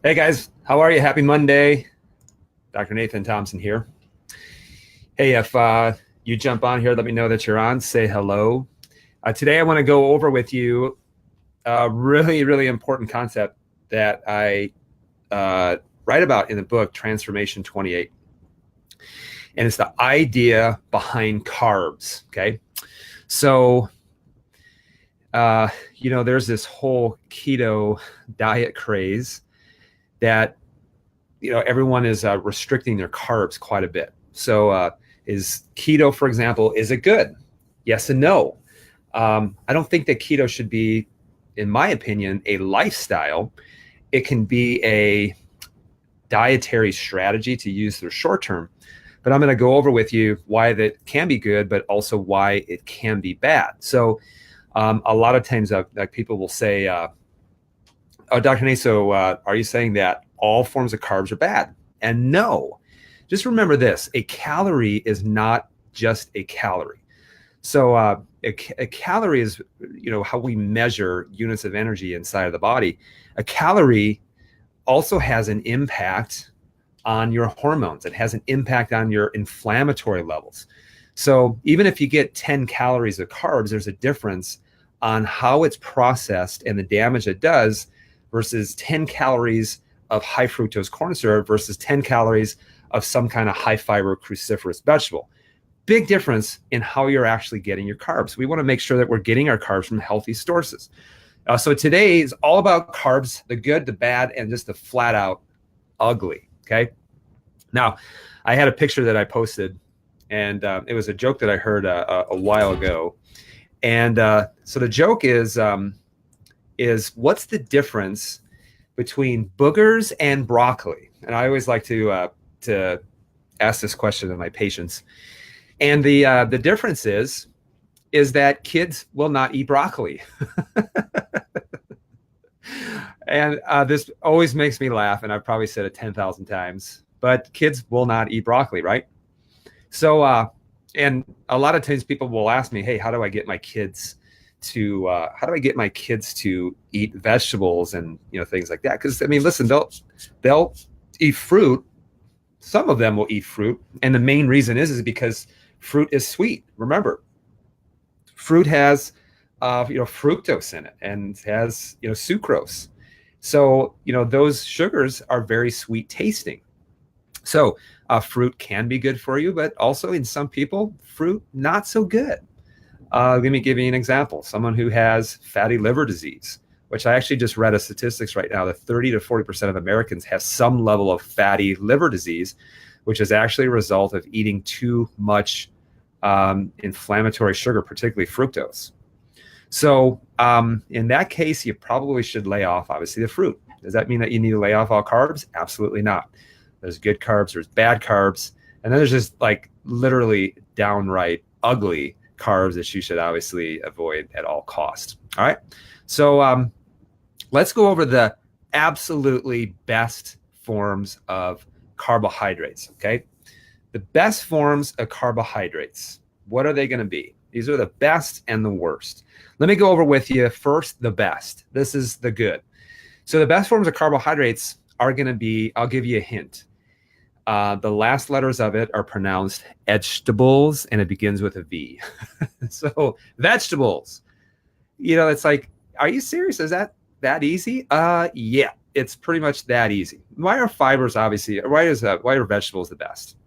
Hey guys, how are you? Happy Monday. Dr. Nathan Thompson here. Hey, if you jump on here, let me know that you're on. Say hello. Today, I want to go over with you a really, really important concept that I uh, write about in the book, Transformation 28. And it's the idea behind carbs. Okay. So, there's this whole keto diet craze that everyone is restricting their carbs quite a bit. So is keto, for example, is it good? Yes and no. I don't think that keto should be, in my opinion, a lifestyle. It can be a dietary strategy to use for the short term. But I'm going to go over with you why that can be good, but also why it can be bad. So a lot of times like people will say, oh, Dr. Nate, so are you saying that all forms of carbs are bad? And no, just remember this, a calorie is not just a calorie. So a calorie is, how we measure units of energy inside of the body. A calorie also has an impact on your hormones. It has an impact on your inflammatory levels. So even if you get 10 calories of carbs, there's a difference on how it's processed and the damage it does versus 10 calories of high fructose corn syrup versus 10 calories of some kind of high fiber cruciferous vegetable. Big difference in how you're actually getting your carbs. We want to make sure that we're getting our carbs from healthy sources. So today is all about carbs, the good, the bad, and just the flat out ugly. Okay. Now, I had a picture that I posted, and it was a joke that I heard a while ago. And so the joke is what's the difference between boogers and broccoli? And I always like to ask this question to my patients. And the difference is that kids will not eat broccoli. And this always makes me laugh, and I've probably said it 10,000 times, but kids will not eat broccoli, right? So, and a lot of times people will ask me, hey, how do I get my kids to eat vegetables and things like that? Because I mean, listen, they'll eat fruit. Some of them will eat fruit, and the main reason is because fruit is sweet. Remember, fruit has fructose in it and has sucrose. So those sugars are very sweet tasting. So fruit can be good for you, but also in some people, fruit not so good. Let me give you an example. Someone who has fatty liver disease, which I actually just read a statistics right now that 30 to 40% of Americans have some level of fatty liver disease, which is actually a result of eating too much inflammatory sugar, particularly fructose. So in that case, you probably should lay off, obviously, the fruit. Does that mean that you need to lay off all carbs? Absolutely not. There's good carbs, there's bad carbs, and then there's just like literally downright ugly carbs that you should obviously avoid at all costs. All right. So let's go over the absolutely best forms of carbohydrates. Okay. The best forms of carbohydrates, what are they going to be? These are the best and the worst. Let me go over with you first the best. This is the good. So the best forms of carbohydrates are going to be, I'll give you a hint. The last letters of it are pronounced vegetables, and it begins with a V. So vegetables, it's like, are you serious? Is that easy? Yeah, it's pretty much that easy. Why are fibers obviously, why are vegetables the best?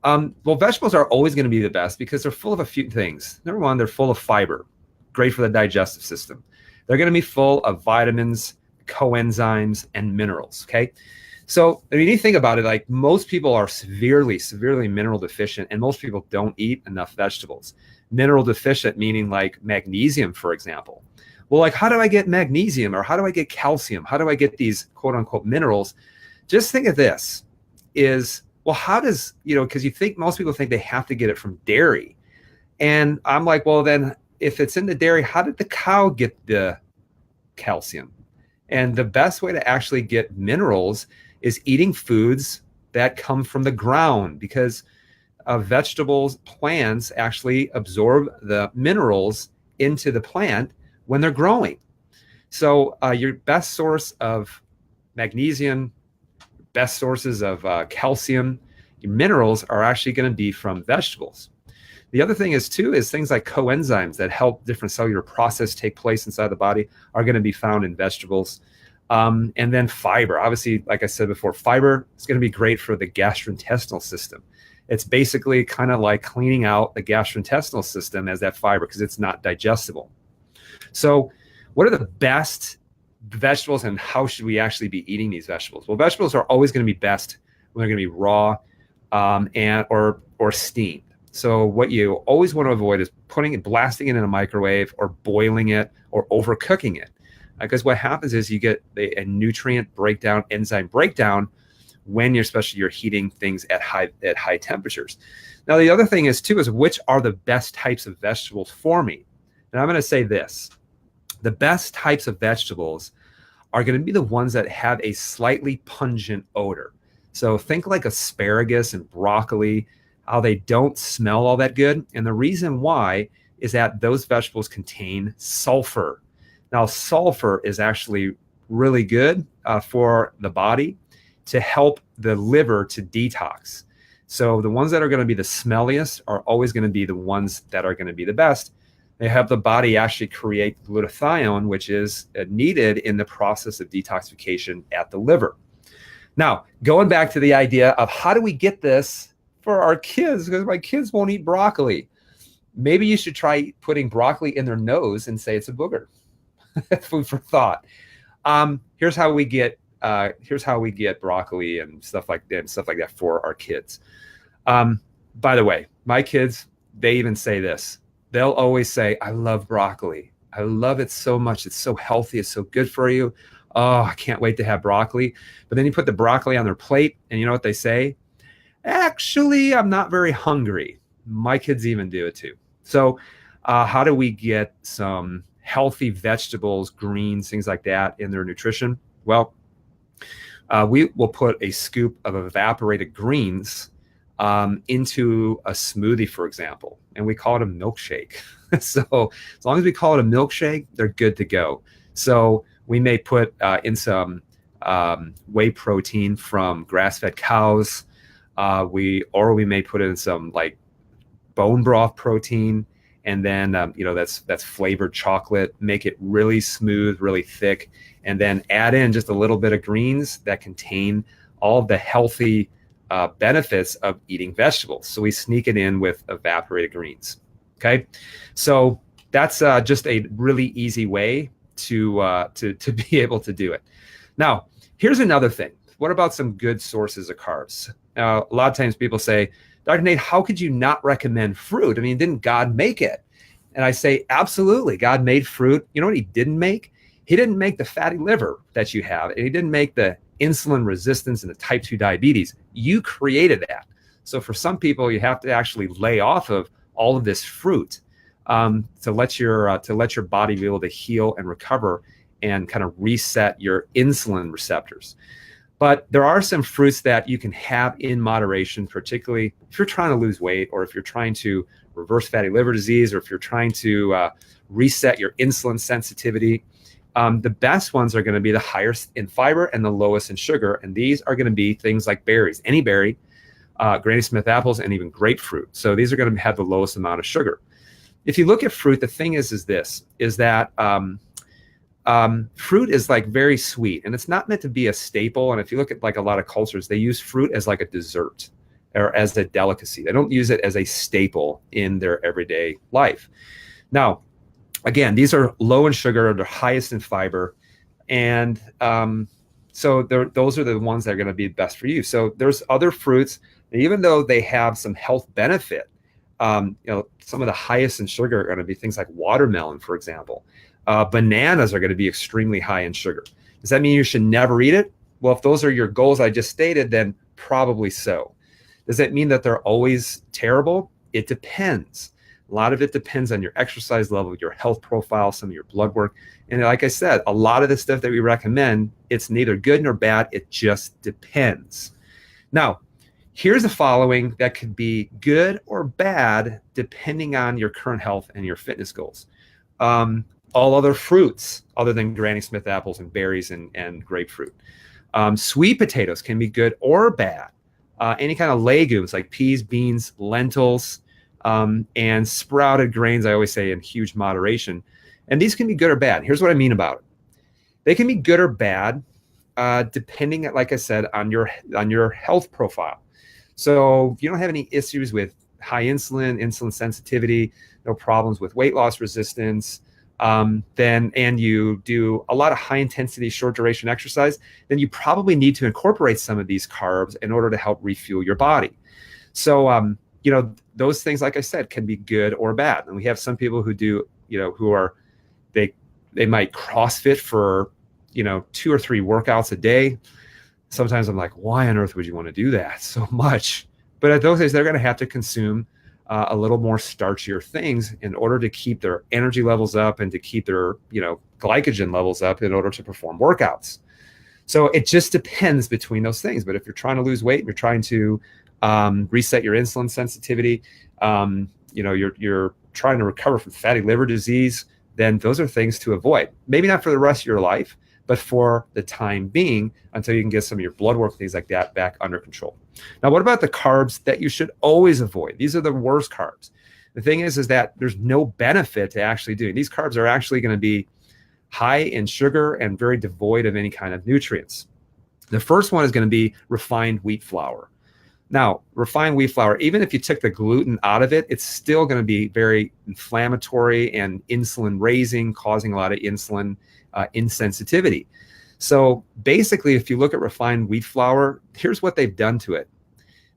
Well, vegetables are always going to be the best because they're full of a few things. Number one, they're full of fiber, great for the digestive system. They're going to be full of vitamins, coenzymes, and minerals. Okay. So I mean, you think about it, like most people are severely mineral deficient, and most people don't eat enough vegetables. Mineral deficient meaning like magnesium, for example. Well, like how do I get magnesium, or how do I get calcium? How do I get these quote unquote minerals? Just think of this is, well, how does, because most people think they have to get it from dairy. And I'm like, well, then if it's in the dairy, how did the cow get the calcium? And the best way to actually get minerals is eating foods that come from the ground, because vegetables, plants actually absorb the minerals into the plant when they're growing. So your best source of magnesium, best sources of calcium, your minerals are actually going to be from vegetables. The other thing is too is things like coenzymes that help different cellular process take place inside the body are going to be found in vegetables. And then fiber, obviously, like I said before, fiber is going to be great for the gastrointestinal system. It's basically kind of like cleaning out the gastrointestinal system as that fiber because it's not digestible. So what are the best vegetables and how should we actually be eating these vegetables? Well, vegetables are always going to be best when they're going to be raw and or steamed. So what you always want to avoid is blasting it in a microwave or boiling it or overcooking it. Because what happens is you get a nutrient breakdown, enzyme breakdown when especially you're heating things at high temperatures. Now, the other thing is too is which are the best types of vegetables for me? And I'm going to say this. The best types of vegetables are going to be the ones that have a slightly pungent odor. So think like asparagus and broccoli, how they don't smell all that good. And the reason why is that those vegetables contain sulfur. Now, sulfur is actually really good for the body to help the liver to detox. So the ones that are going to be the smelliest are always going to be the ones that are going to be the best. They have the body actually create glutathione, which is needed in the process of detoxification at the liver. Now, going back to the idea of how do we get this for our kids, because my kids won't eat broccoli. Maybe you should try putting broccoli in their nose and say it's a booger. Food for thought. Here's how we get broccoli and stuff like that for our kids. By the way, my kids, they even say this. They'll always say, I love broccoli. I love it so much. It's so healthy. It's so good for you. Oh, I can't wait to have broccoli. But then you put the broccoli on their plate and you know what they say? Actually, I'm not very hungry. My kids even do it too. So how do we get some healthy vegetables, greens, things like that in their nutrition? Well, we will put a scoop of evaporated greens into a smoothie, for example, and we call it a milkshake. So as long as we call it a milkshake, they're good to go. So we may put in some whey protein from grass-fed cows. We may put in some like bone broth protein, and then that's flavored chocolate. Make it really smooth, really thick, and then add in just a little bit of greens that contain all of the healthy benefits of eating vegetables. So we sneak it in with evaporated greens. Okay, so that's just a really easy way to be able to do it. Now, here's another thing. What about some good sources of carbs? A lot of times people say, Dr. Nate, how could you not recommend fruit? I mean, didn't God make it? And I say, absolutely. God made fruit. You know what he didn't make? He didn't make the fatty liver that you have. And he didn't make the insulin resistance and the type 2 diabetes. You created that. So for some people, you have to actually lay off of all of this fruit to let your body be able to heal and recover and kind of reset your insulin receptors. But there are some fruits that you can have in moderation, particularly if you're trying to lose weight or if you're trying to reverse fatty liver disease or if you're trying to reset your insulin sensitivity. The best ones are going to be the highest in fiber and the lowest in sugar. And these are going to be things like berries, any berry, Granny Smith apples, and even grapefruit. So these are going to have the lowest amount of sugar. If you look at fruit, the thing is that fruit is like very sweet and it's not meant to be a staple. And if you look at like a lot of cultures, they use fruit as like a dessert or as a delicacy. They don't use it as a staple in their everyday life. Now, again, these are low in sugar, they're highest in fiber. And so those are the ones that are going to be best for you. So there's other fruits that even though they have some health benefit, some of the highest in sugar are going to be things like watermelon, for example. Bananas are going to be extremely high in sugar. Does that mean you should never eat it? Well, if those are your goals I just stated, then probably so. Does that mean that they're always terrible? It depends. A lot of it depends on your exercise level, your health profile, some of your blood work. And like I said, a lot of the stuff that we recommend, it's neither good nor bad. It just depends. Now, here's the following that could be good or bad depending on your current health and your fitness goals. All other fruits other than Granny Smith apples and berries and grapefruit. Sweet potatoes can be good or bad. Any kind of legumes like peas, beans, lentils, and sprouted grains, I always say in huge moderation. And these can be good or bad. Here's what I mean about it. They can be good or bad, depending, like I said, on your health profile. So if you don't have any issues with high insulin sensitivity, no problems with weight loss resistance, and you do a lot of high intensity, short duration exercise, then you probably need to incorporate some of these carbs in order to help refuel your body. So, those things, like I said, can be good or bad. And we have some people who do, they might CrossFit for, 2 or 3 workouts a day. Sometimes I'm like, why on earth would you want to do that so much? But at those days, they're going to have to consume a little more starchier things in order to keep their energy levels up and to keep their, glycogen levels up in order to perform workouts. So it just depends between those things. But if you're trying to lose weight, you're trying to reset your insulin sensitivity, you're trying to recover from fatty liver disease, then those are things to avoid. Maybe not for the rest of your life, but for the time being, until you can get some of your blood work, things like that, back under control. Now, what about the carbs that you should always avoid? These are the worst carbs. The thing is that there's no benefit to actually doing. These carbs are actually going to be high in sugar and very devoid of any kind of nutrients. The first one is going to be refined wheat flour. Now, refined wheat flour, even if you took the gluten out of it, it's still going to be very inflammatory and insulin raising, causing a lot of insulin insensitivity. So basically, if you look at refined wheat flour, here's what they've done to it.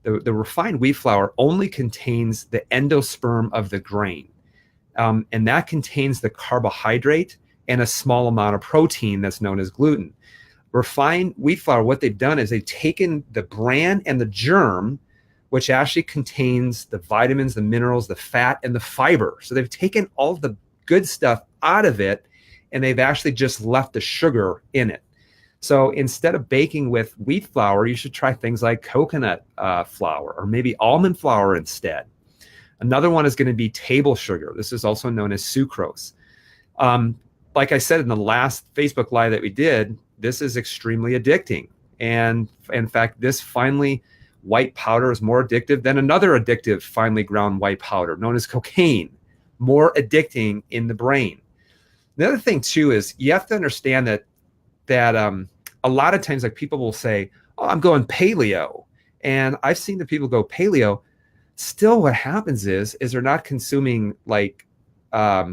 The refined wheat flour only contains the endosperm of the grain, and that contains the carbohydrate and a small amount of protein that's known as gluten. Refined wheat flour, what they've done is they've taken the bran and the germ, which actually contains the vitamins, the minerals, the fat, and the fiber. So they've taken all the good stuff out of it, and they've actually just left the sugar in it. So instead of baking with wheat flour, you should try things like coconut flour or maybe almond flour instead. Another one is going to be table sugar. This is also known as sucrose. Like I said in the last Facebook Live that we did, this is extremely addicting. And in fact, this finely white powder is more addictive than another addictive finely ground white powder known as cocaine, more addicting in the brain. The other thing too is you have to understand that a lot of times, like, people will say, "Oh, I'm going paleo," and I've seen the people go paleo. Still, what happens is they're not consuming like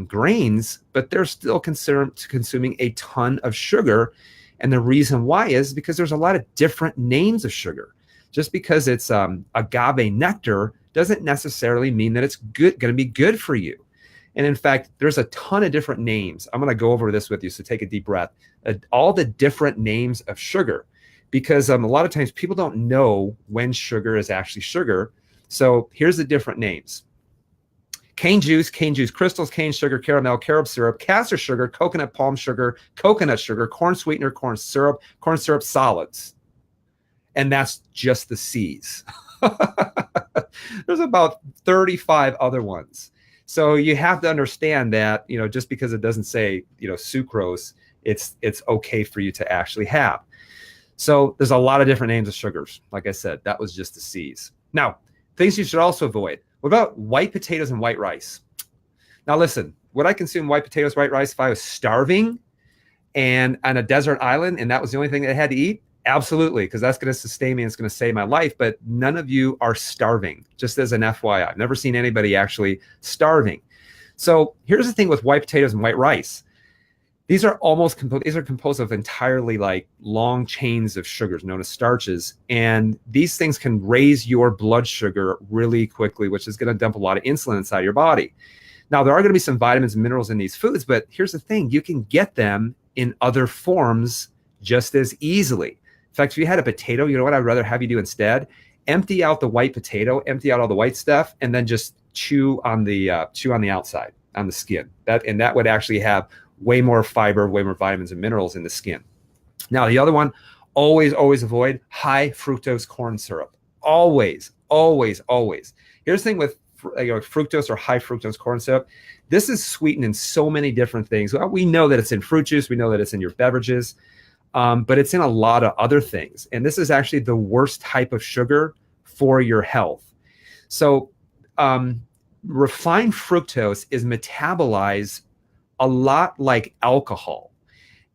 grains, but they're still consuming a ton of sugar. And the reason why is because there's a lot of different names of sugar. Just because it's agave nectar doesn't necessarily mean that it's going to be good for you. And in fact, there's a ton of different names. I'm going to go over this with you, so take a deep breath. All the different names of sugar, because a lot of times people don't know when sugar is actually sugar. So here's the different names: cane juice crystals, cane sugar, caramel, carob syrup, castor sugar, coconut palm sugar, coconut sugar, corn sweetener, corn syrup solids. And that's just the C's. There's about 35 other ones. So you have to understand that, just because it doesn't say, sucrose, it's okay for you to actually have. So there's a lot of different names of sugars. Like I said, that was just the C's. Now, things you should also avoid. What about white potatoes and white rice? Now listen, would I consume white potatoes, white rice if I was starving and on a desert island and that was the only thing that I had to eat? Absolutely, because that's going to sustain me and it's going to save my life. But none of you are starving, just as an FYI. I've never seen anybody actually starving. So here's the thing with white potatoes and white rice. These are composed of entirely like long chains of sugars known as starches. And these things can raise your blood sugar really quickly, which is going to dump a lot of insulin inside your body. Now, there are going to be some vitamins and minerals in these foods, but here's the thing. You can get them in other forms just as easily. In fact, if you had a potato, you know what I'd rather have you do instead? Empty out the white potato, empty out all the white stuff, and then just chew on the outside, on the skin. That would actually have way more fiber, way more vitamins and minerals in the skin. Now, the other one, always avoid high fructose corn syrup. Always. Here's the thing with fructose or high fructose corn syrup. This is sweetened in so many different things. Well, we know that it's in fruit juice. We know that it's in your beverages. but it's in a lot of other things. And this is actually the worst type of sugar for your health. So refined fructose is metabolized a lot like alcohol.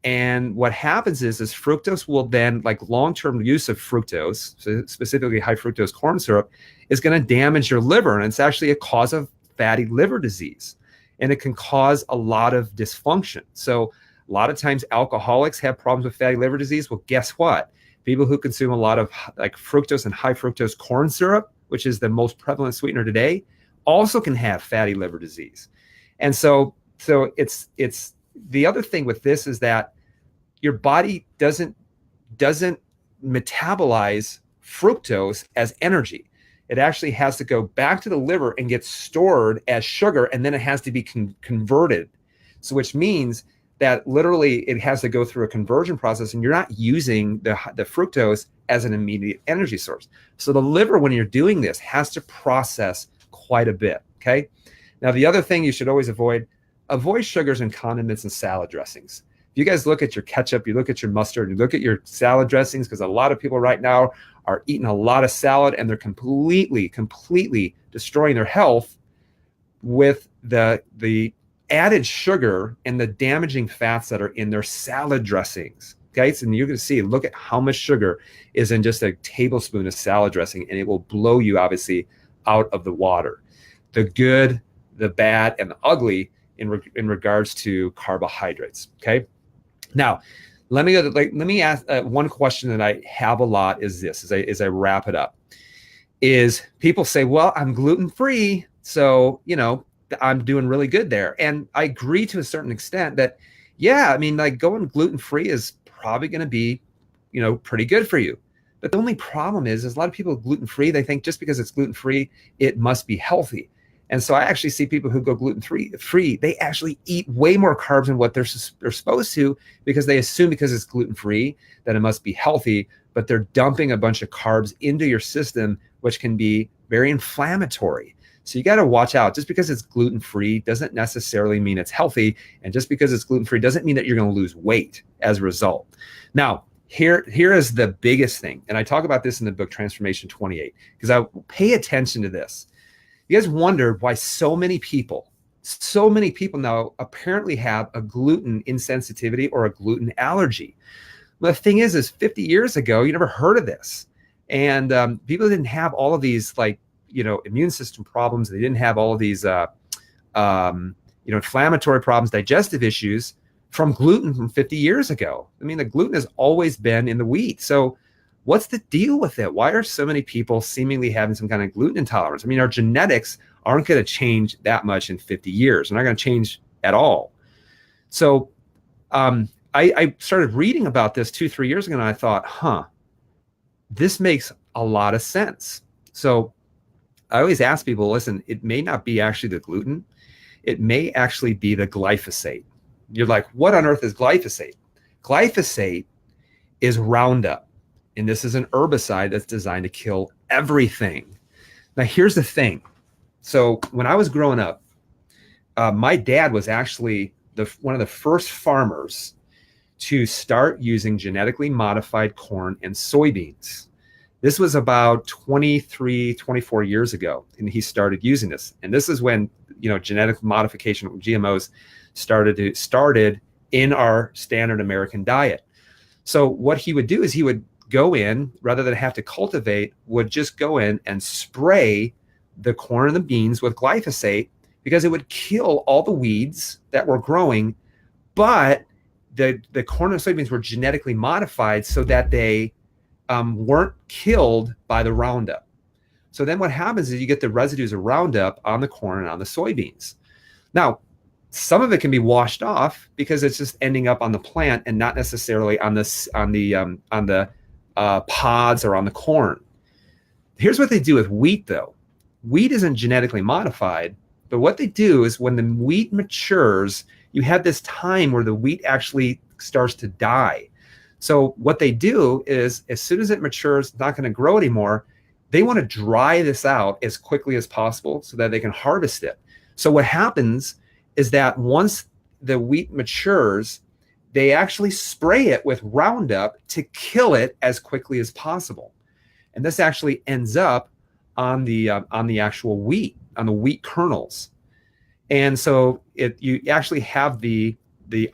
And what happens is fructose will then, like long-term use of fructose, so specifically high fructose corn syrup, is going to damage your liver. And it's actually a cause of fatty liver disease. And it can cause a lot of dysfunction. So a lot of times alcoholics have problems with fatty liver disease. Well, guess what? People who consume a lot of like fructose and high fructose corn syrup, which is the most prevalent sweetener today, also can have fatty liver disease. And so it's the other thing with this is that your body doesn't metabolize fructose as energy. It actually has to go back to the liver and get stored as sugar, and then it has to be converted. So which means that literally it has to go through a conversion process, and you're not using the fructose as an immediate energy source. So the liver, when you're doing this, has to process quite a bit, okay? Now, the other thing you should always avoid sugars and condiments and salad dressings. If you guys look at your ketchup, you look at your mustard, you look at your salad dressings, because a lot of people right now are eating a lot of salad and they're completely destroying their health with the added sugar and the damaging fats that are in their salad dressings. Okay, so you're going to see, look at how much sugar is in just a tablespoon of salad dressing, and it will blow you obviously out of the water. The good, the bad, and the ugly in regards to carbohydrates. Okay, now let me ask one question that I have a lot is this, as I wrap it up, is people say, well, I'm gluten-free, so I'm doing really good there. And I agree to a certain extent that, yeah, I mean, like going gluten-free is probably going to be, pretty good for you. But the only problem is a lot of people gluten-free, they think just because it's gluten-free, it must be healthy. And so I actually see people who go gluten-free, they actually eat way more carbs than what they're supposed to, because they assume because it's gluten-free that it must be healthy, but they're dumping a bunch of carbs into your system, which can be very inflammatory. So you got to watch out. Just because it's gluten-free doesn't necessarily mean it's healthy. And just because it's gluten-free doesn't mean that you're going to lose weight as a result. Now, here is the biggest thing. And I talk about this in the book Transformation 28, because I pay attention to this. You guys wonder why so many people now apparently have a gluten insensitivity or a gluten allergy. Well, the thing is 50 years ago, you never heard of this. And people didn't have all of these immune system problems. They didn't have all of these, inflammatory problems, digestive issues from gluten from 50 years ago. I mean, the gluten has always been in the wheat. So what's the deal with it? Why are so many people seemingly having some kind of gluten intolerance? I mean, our genetics aren't going to change that much in 50 years. They're not going to change at all. So I started reading about this 2-3 years ago, and I thought, this makes a lot of sense. So I always ask people, listen, it may not be actually the gluten. It may actually be the glyphosate. You're like, what on earth is glyphosate? Glyphosate is Roundup, and this is an herbicide that's designed to kill everything. Now, here's the thing. So when I was growing up, my dad was actually one of the first farmers to start using genetically modified corn and soybeans. This was about 23, 24 years ago, and he started using this. And this is when, genetic modification, GMOs, started in our standard American diet. So what he would do is he would go in, rather than have to cultivate, would just go in and spray the corn and the beans with glyphosate, because it would kill all the weeds that were growing. But the corn and soybeans were genetically modified so that they weren't killed by the Roundup. So then what happens is you get the residues of Roundup on the corn and on the soybeans. Now, some of it can be washed off because it's just ending up on the plant and not necessarily on the pods or on the corn. Here's what they do with wheat, though. Wheat isn't genetically modified, but what they do is when the wheat matures, you have this time where the wheat actually starts to die. So what they do is, as soon as it matures, it's not going to grow anymore. They want to dry this out as quickly as possible so that they can harvest it. So what happens is that once the wheat matures, they actually spray it with Roundup to kill it as quickly as possible. And this actually ends up on the actual wheat, on the wheat kernels. And so you actually have the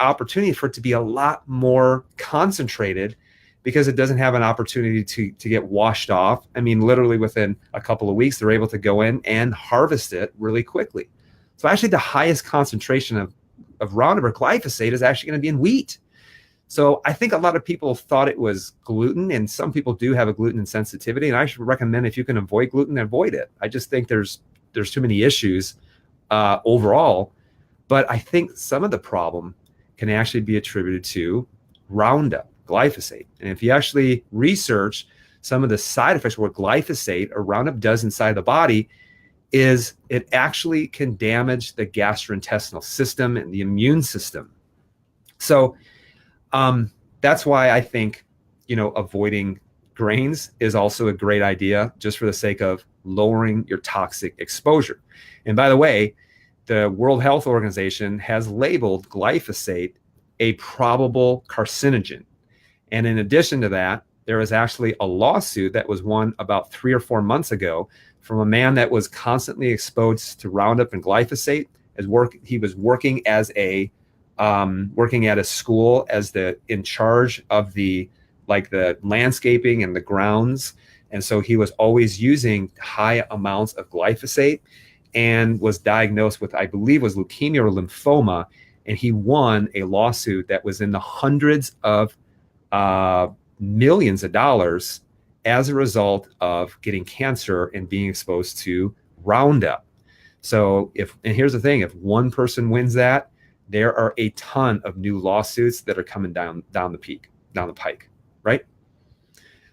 opportunity for it to be a lot more concentrated, because it doesn't have an opportunity to get washed off. I mean, literally within a couple of weeks, they're able to go in and harvest it really quickly. So actually the highest concentration of Roundup or glyphosate is actually going to be in wheat. So I think a lot of people thought it was gluten, and some people do have a gluten sensitivity. And I should recommend, if you can avoid gluten, avoid it. I just think there's too many issues overall. But I think some of the problem can actually be attributed to Roundup, glyphosate. And if you actually research some of the side effects, what glyphosate or Roundup does inside the body is it actually can damage the gastrointestinal system and the immune system. So that's why I think, avoiding grains is also a great idea, just for the sake of lowering your toxic exposure. And by the way, the World Health Organization has labeled glyphosate a probable carcinogen. And in addition to that, there was actually a lawsuit that was won about 3 or 4 months ago from a man that was constantly exposed to Roundup and glyphosate. He was working working at a school as in charge of the landscaping and the grounds. And so he was always using high amounts of glyphosate, and was diagnosed with, I believe, was leukemia or lymphoma. And he won a lawsuit that was in the hundreds of millions of dollars as a result of getting cancer and being exposed to Roundup. So and here's the thing, if one person wins that, there are a ton of new lawsuits that are coming down the pike, right?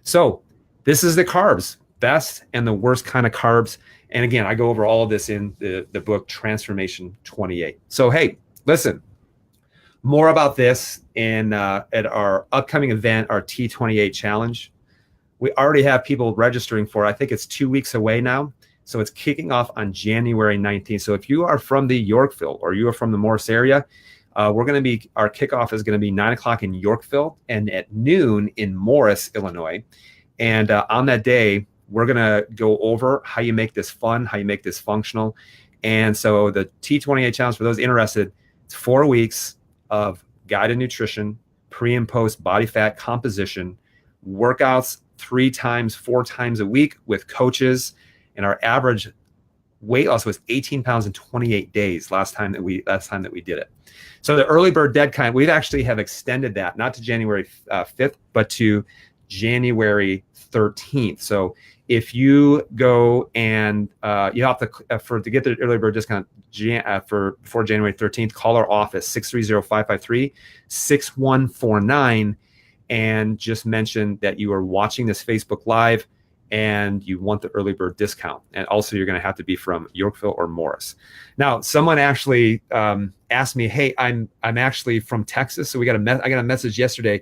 So this is the carbs, best and the worst kind of carbs. And again, I go over all of this in the book Transformation 28. So hey, listen, more about this at our upcoming event, our T28 challenge. We already have people registering for it. I think it's 2 weeks away now. So it's kicking off on January 19th. So if you are from the Yorkville or you are from the Morris area, our kickoff is going to be 9 o'clock in Yorkville and at noon in Morris, Illinois. And on that day, we're going to go over how you make this fun, how you make this functional. And so the T28 challenge, for those interested, it's 4 weeks of guided nutrition, pre and post body fat composition, workouts 3 times, 4 times a week with coaches. And our average weight loss was 18 pounds in 28 days last time that we did it. So the early bird dead kind, we've actually have extended that, not to January 5th, but to January 13th. So if you go and you have to get the early bird discount before January 13th, call our office 630-553-6149 and just mention that you are watching this Facebook Live and you want the early bird discount. And also you're going to have to be from Yorkville or Morris. Now, someone actually asked me, hey, I'm actually from Texas. So I got a message yesterday.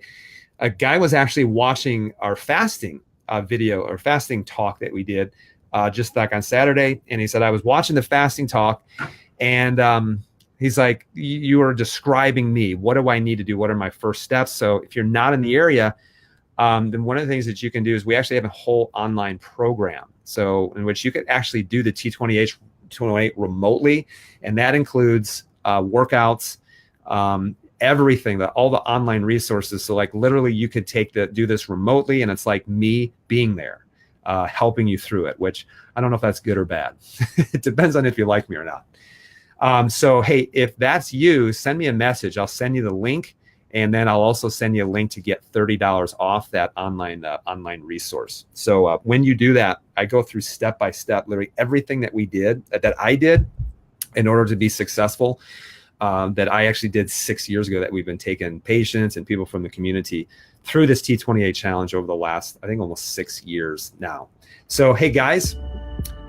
A guy was actually watching our fasting video or fasting talk that we did just like on Saturday. And he said, I was watching the fasting talk and he's like, you are describing me. What do I need to do? What are my first steps? So if you're not in the area, then one of the things that you can do is we actually have a whole online program. So in which you can actually do the T28 remotely. And that includes workouts, everything, all the online resources. So like literally you could do this remotely, and it's like me being there, helping you through it, which I don't know if that's good or bad. It depends on if you like me or not. So, hey, if that's you, send me a message. I'll send you the link. And then I'll also send you a link to get $30 off that online resource. So when you do that, I go through step by step, literally everything that I did in order to be successful, that I actually did 6 years ago, that we've been taking patients and people from the community through this T28 challenge over the last, I think, almost 6 years now. So, hey guys,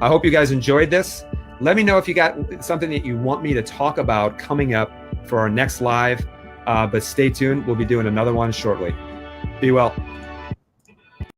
I hope you guys enjoyed this. Let me know if you got something that you want me to talk about coming up for our next live. But stay tuned. We'll be doing another one shortly. Be well.